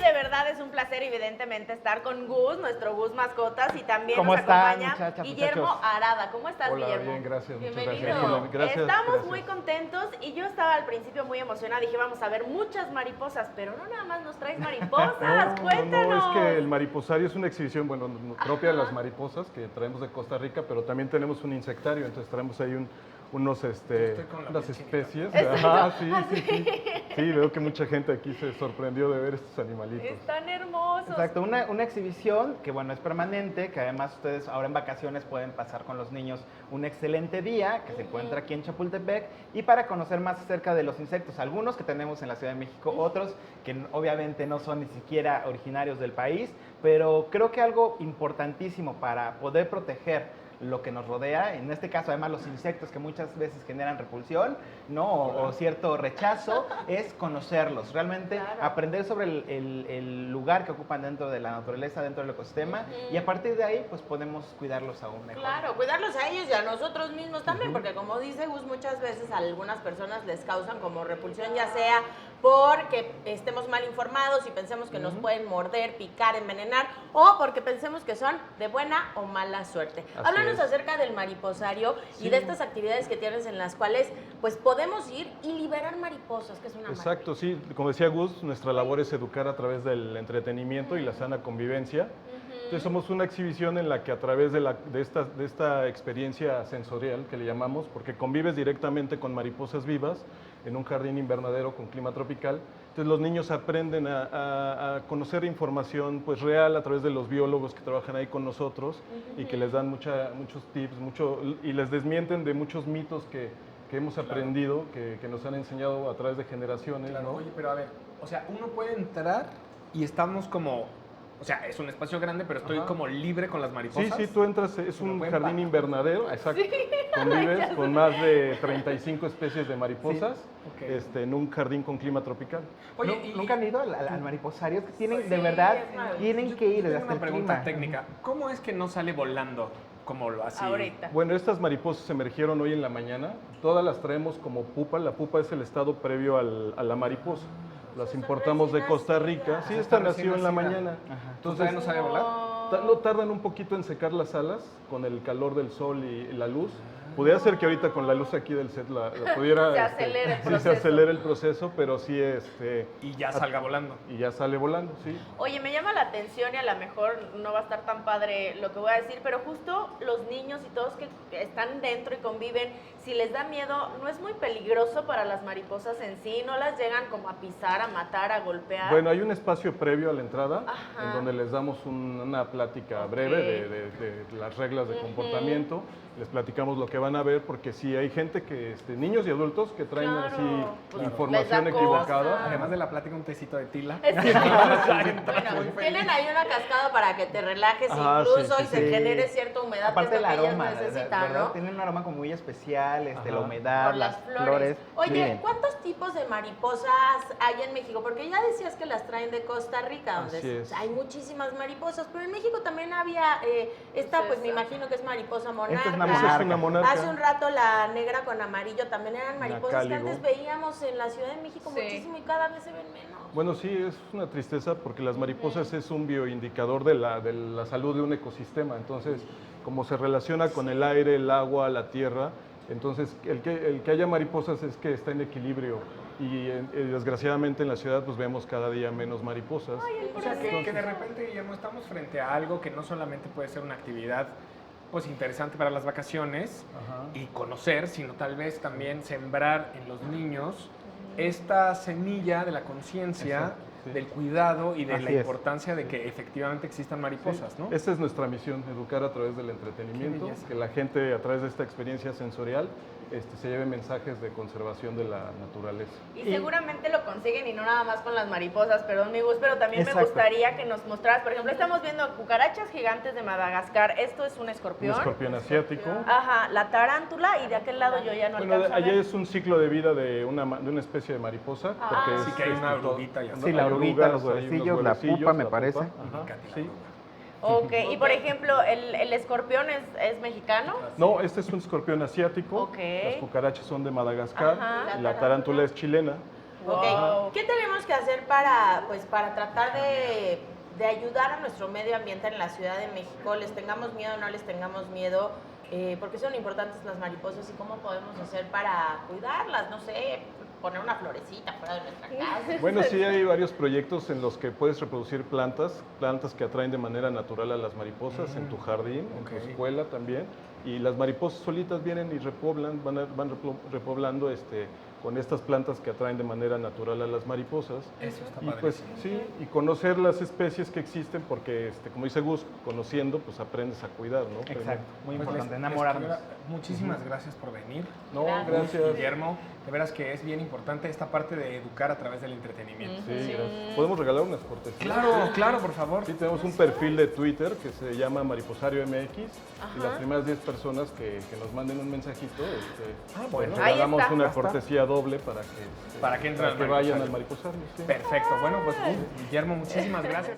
de verdad es un placer evidentemente estar con Gus, nuestro Gus Mascotas, y también ¿Cómo nos están, acompaña muchachos? Guillermo Arada. ¿Cómo estás, Hola, Guillermo? bien, gracias. Muchas Bienvenido. gracias. Estamos muy contentos y yo estaba al principio muy emocionada. Dije, vamos a ver muchas mariposas, pero no nada más nos traes mariposas. Cuéntanos. No, es que el mariposario es una exhibición, bueno, propia de las mariposas que traemos de Costa Rica, pero también tenemos un insectario, entonces traemos ahí unas especies. Ajá, sí. Sí, veo que mucha gente aquí se sorprendió de ver estos animalitos. Están hermosos. Exacto, una exhibición que bueno, es permanente, que además ustedes ahora en vacaciones pueden pasar con los niños un excelente día, que se encuentra aquí en Chapultepec, y para conocer más acerca de los insectos, algunos que tenemos en la Ciudad de México, otros que obviamente no son ni siquiera originarios del país, pero creo que algo importantísimo para poder proteger lo que nos rodea, en este caso además los insectos que muchas veces generan repulsión, ¿no? O cierto rechazo, es conocerlos, realmente aprender sobre el lugar que ocupan dentro de la naturaleza, dentro del ecosistema, y a partir de ahí pues podemos cuidarlos aún mejor. Claro, cuidarlos a ellos y a nosotros mismos también, porque como dice Gus, muchas veces a algunas personas les causan como repulsión, ya sea porque estemos mal informados y pensemos que nos pueden morder, picar, envenenar, o porque pensemos que son de buena o mala suerte. Háblanos acerca del mariposario y de estas actividades que tienes en las cuales pues podemos ir y liberar mariposas, que es una Exacto, sí, como decía Gus, nuestra labor es educar a través del entretenimiento y la sana convivencia. Entonces somos una exhibición en la que a través de esta experiencia sensorial que le llamamos, porque convives directamente con mariposas vivas en un jardín invernadero con clima tropical, entonces los niños aprenden a conocer información pues real a través de los biólogos que trabajan ahí con nosotros y que les dan muchos tips, y les desmienten de muchos mitos que hemos aprendido, que nos han enseñado a través de generaciones. Claro, ¿no? oye, pero a ver, o sea, uno puede entrar y estamos como, o sea, es un espacio grande, pero estoy como libre con las mariposas. Sí, tú entras, es un pueden jardín pagar. invernadero, exacto. Convives con más de 35 especies de mariposas en un jardín con clima tropical. Oye, ¿Nunca han ido al mariposario? Es que tienen, de Sí, verdad, es maravilloso. tienen que ir Tengo hasta una el pregunta clima. técnica. ¿Cómo es que no sale volando como lo así? ahorita. Bueno, estas mariposas emergieron hoy en la mañana. Todas las traemos como pupa. La pupa es el estado previo a la mariposa. Las importamos de Costa Rica. Sí, esta nació en la mañana. ¿Entonces todavía no sabe volar? No tardan un poquito en secar las alas con el calor del sol y la luz. Pudiera ser que ahorita con la luz aquí del set la pudiera... Se acelere el sí, proceso. se acelera el proceso, pero sí... Y ya salga volando. Y ya sale volando, sí. Oye, me llama la atención y a lo mejor no va a estar tan padre lo que voy a decir, pero justo los niños y todos que están dentro y conviven, si les da miedo, ¿no es muy peligroso para las mariposas en sí? ¿No las llegan como a pisar, a matar, a golpear? Bueno, hay un espacio previo a la entrada Ajá. en donde les damos una plática breve de las reglas de comportamiento. Les platicamos lo que van a ver, porque sí hay gente que, niños y adultos que traen Claro, así pues, información les da equivocada. cosa. Además de la plática, un tecito de tila. Bueno, tienen ahí una cascada para que te relajes Ajá, incluso sí, y sí, se sí. genere cierta humedad, Aparte que el es lo que aroma, ellas necesitan, ¿verdad? ¿no? Tienen un aroma como muy especial, la Ajá. humedad, Por las flores. Oye, Miren, ¿cuántos tipos de mariposas hay en México? Porque ya decías que las traen de Costa Rica, donde Así es. hay muchísimas mariposas, pero en México también había esta, pues me imagino que es mariposa monarca. Esta es una Esa es una monarca. Hace un rato la negra con amarillo también eran mariposas que cáligo. antes veíamos en la Ciudad de México muchísimo y cada vez se ven menos. Bueno, sí, es una tristeza porque las mariposas es un bioindicador de la salud de un ecosistema. Entonces, como se relaciona con el aire, el agua, la tierra, entonces el que haya mariposas es que está en equilibrio. Y desgraciadamente en la ciudad pues vemos cada día menos mariposas. O sea, que de repente, Guillermo, estamos frente a algo que no solamente puede ser una actividad pues interesante para las vacaciones y conocer, sino tal vez también sembrar en los niños esta semilla de la conciencia, Exacto, sí. del cuidado y de Así la es. importancia de que efectivamente existan mariposas, ¿no? Esta es nuestra misión, educar a través del entretenimiento, belleza. que la gente a través de esta experiencia sensorial se lleve mensajes de conservación de la naturaleza. Y seguramente lo consiguen y no nada más con las mariposas, perdón mi Gus, pero también me Exacto. gustaría que nos mostraras, por ejemplo, estamos viendo cucarachas gigantes de Madagascar, esto es un escorpión. Un escorpión asiático. Ajá, la tarántula y de aquel lado yo ya no Bueno, alcanzo a allá ver. es un ciclo de vida de una especie de mariposa. Porque sí que hay una oruguita y así. Sí, la hay oruguita, orugas, los hay unos huevecillos, la huevecillos, pupa, me la parece. Ajá, sí. Ok, y por ejemplo, ¿el escorpión es mexicano? No, este es un escorpión asiático. Ok. Las cucarachas son de Madagascar. Ajá. Y la tarántula es chilena. Ok. ¿Qué tenemos que hacer para tratar de ayudar a nuestro medio ambiente en la Ciudad de México? ¿Les tengamos miedo o no les tengamos miedo? ¿Por qué son importantes las mariposas y cómo podemos hacer para cuidarlas? No sé, poner una florecita fuera de nuestra casa. Bueno, sí hay varios proyectos en los que puedes reproducir plantas que atraen de manera natural a las mariposas en tu jardín, en tu escuela también. Y las mariposas solitas vienen y repoblan, van repoblando con estas plantas que atraen de manera natural a las mariposas. Eso está Y padrísimo. pues sí, y conocer las especies que existen porque, como dice Gus, conociendo, pues aprendes a cuidar, ¿no? Exacto, muy Pues, importante, les enamorarnos. quiero- muchísimas gracias por venir. No, Gracias. gracias. Guillermo, de veras que es bien importante esta parte de educar a través del entretenimiento. Sí, gracias. ¿Podemos regalar unas cortesías? Claro, claro, por favor. Sí, tenemos un perfil de Twitter que se llama Mariposario MX y las primeras 10 personas que nos manden un mensajito, bueno. les Ahí regalamos está. una Ya está. cortesía doble para que Para que entren al vayan Mariposario. al Mariposario. Sí. Perfecto. Bueno, pues Guillermo, muchísimas gracias.